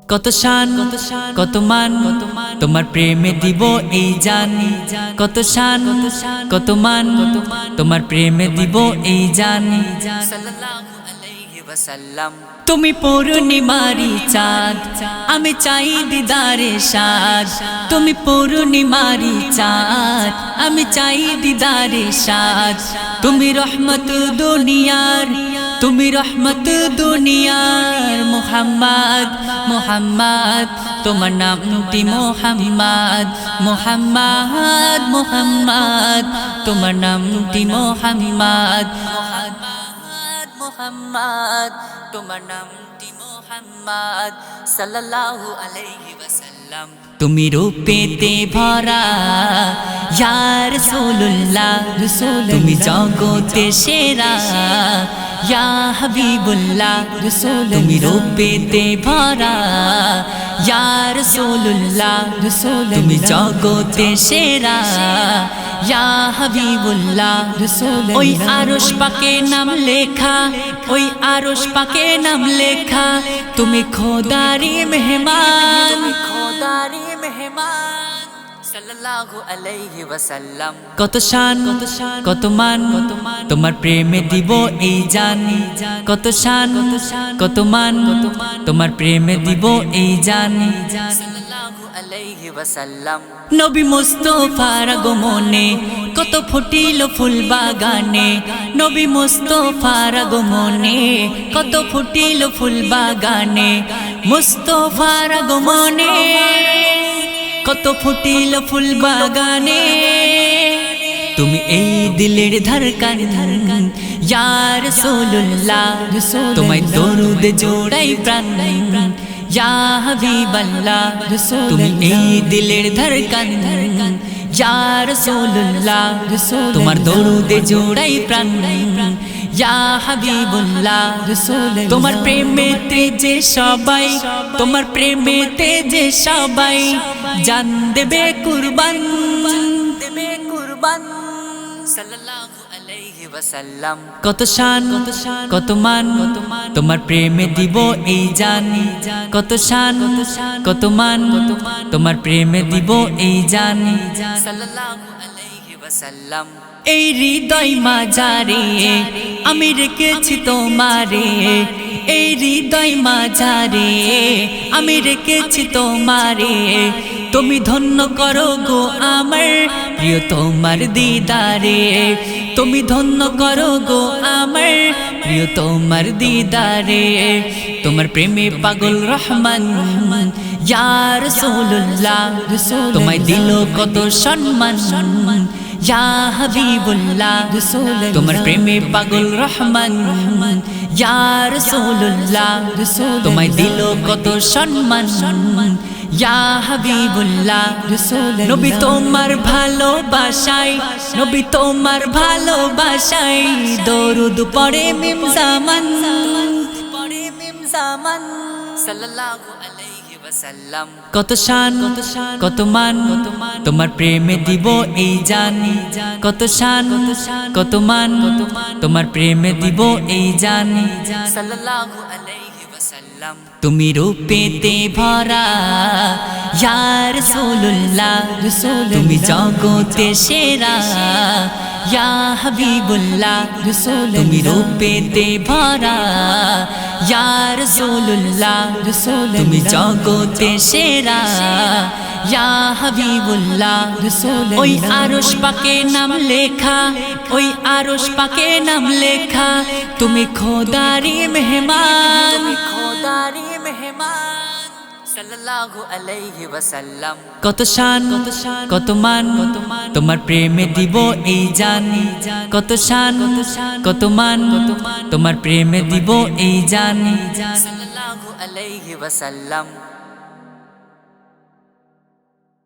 কত শান কত মান তোমার প্রেমে দিব এই জান। কত শান কত মান তোমার প্রেমে দিব এই জান। সাল্লাল্লাহু আলাইহি ওয়াসাল্লাম। তুমি পূর্ণিমারি চাঁদ, আমি চাই দিদারে শাদ। তুমি পূর্ণিমারি চাঁদ, আমি চাই দিদারে শাদ। তুমি রহমত দুনিয়ার, তুমি রহমত দুনিয়ার। মুহাম্মদ মুহাম্মদ তোমার নামটি মুহাম্মদ। মুহাম্মদ মুহাম্মদ তোমার নামটি মুহাম্মদ। মুহাম্মদ তোমার নামটি মুহাম্মদ সাল্লাল্লাহু আলাইহি ওয়াসাল্লাম। তুমি রূপেতে ভরা ইয়া রাসূলুল্লাহ, তুমি জগতে সেরা ইয়া হাবিবুল্লাহ। তুমি রূপেতে ভরা ইয়া রাসূলুল্লাহ, তুমি জগতে সেরা ইয়া হাবিবুল্লাহ। ওই আরশ পাকে নাম লেখা, ওই আরশ পাকে নাম লেখা। তুমি খোদারি মেহমান, খোদারি মেহমান সাল্লাল্লাহু আলাইহি ওয়াসাল্লাম। কত শান কত মান তোমার প্রেমে দিব এই জান। কত শান কত মান তোমার প্রেমে দিব এই জান। সাল্লাল্লাহু আলাইহি ওয়াসাল্লাম। নবী মুস্তাফার আগমনে কত ফুটিল ফুল বাগানে। নবী মুস্তাফার আগমনে কত ফুটিল ফুল বাগানে। মুস্তাফার আগমনে কত ফুটিল ফুল বাগানে। তুমি এই দিলের ধড়কন ইয়া রাসূলুল্লাহ, তোমায় দরুদ জোড়াই প্রাণ ইয়া হাবিবাল্লাহ। তুমি এই দিলের ধড়কন ইয়া রাসূলুল্লাহ, তোমার দরুদে জোড়াই প্রাণ ইয়া হাবিবুল্লাহ। তোমার প্রেমেতে যে সবাই, তোমার প্রেমেতে যে সবাই জান দেবে কুরবান, দেবে কুরবান সাল্লাল্লাহু আলাইহি ওয়াসাল্লাম। কত শান কত মান তোমার প্রেমে দিব এই জান। কত শান কত মান তোমার প্রেমে দিব এই জান। সাল্লাল্লাহু আলাইহি ওয়াসাল্লাম। এই হৃদয় মাঝারে আমি রেখেছি তোমারে, এই হৃদয় মাঝারে আমি রেখেছি তোমারে। তুমি ধন্য করো গো আমার প্রিয় তোমার দিদারে। তুমি ধন্য করো গো আমার প্রিয় তোমার দিদারে। তোমার প্রেমে পাগল রহমান ইয়া রাসূলুল্লাহ, তোমায় দিল কত সম্মান ইয়া হাবিবুল্লাহ। তোমার প্রেমে পাগল রহমান ইয়া রাসূলুল্লাহ, তোমায় দিল কত সম্মান ইয়া হাবিবুল্লাহ। নবী তোমার ভালোবাসায়, নবী তোমার ভালোবাসায় দরুদ পড়ে মিম জামান, পড়ে মিম জামান সাল্লাল্লাহু আলাইহি ওয়াসাল্লাম। কত শান কত মান তোমার প্রেমে দিব এই জান। কত শান কত মান তোমার প্রেমে দিব এই জান। সাল্লাল্লাহু আলাইহি ওয়াসাল্লাম। তুমি রূপেতে ভরা ইয়া রাসূলুল্লাহ, তুমি জগতে সেরা ইয়া হাবিবুল্লাহ। তুমি রূপেতে ভরা ইয়া রাসূলুল্লাহ, তুমি জগতে সেরা ইয়া হাবিবুল্লাহ। ওই আরশ পাকে নাম লেখা, ওই আরশ পাকে নাম লেখা। তুমি খোদারি মেহমান, খোদারি মেহমান সাল্লাল্লাহু আলাইহি ওয়াসাল্লাম। কত শান কত মান তোমার প্রেমে দিব এই জান। কত শান কত মান তোমার প্রেমে দিব এই জান। সাল্লাল্লাহু আলাইহি ওয়াসাল্লাম।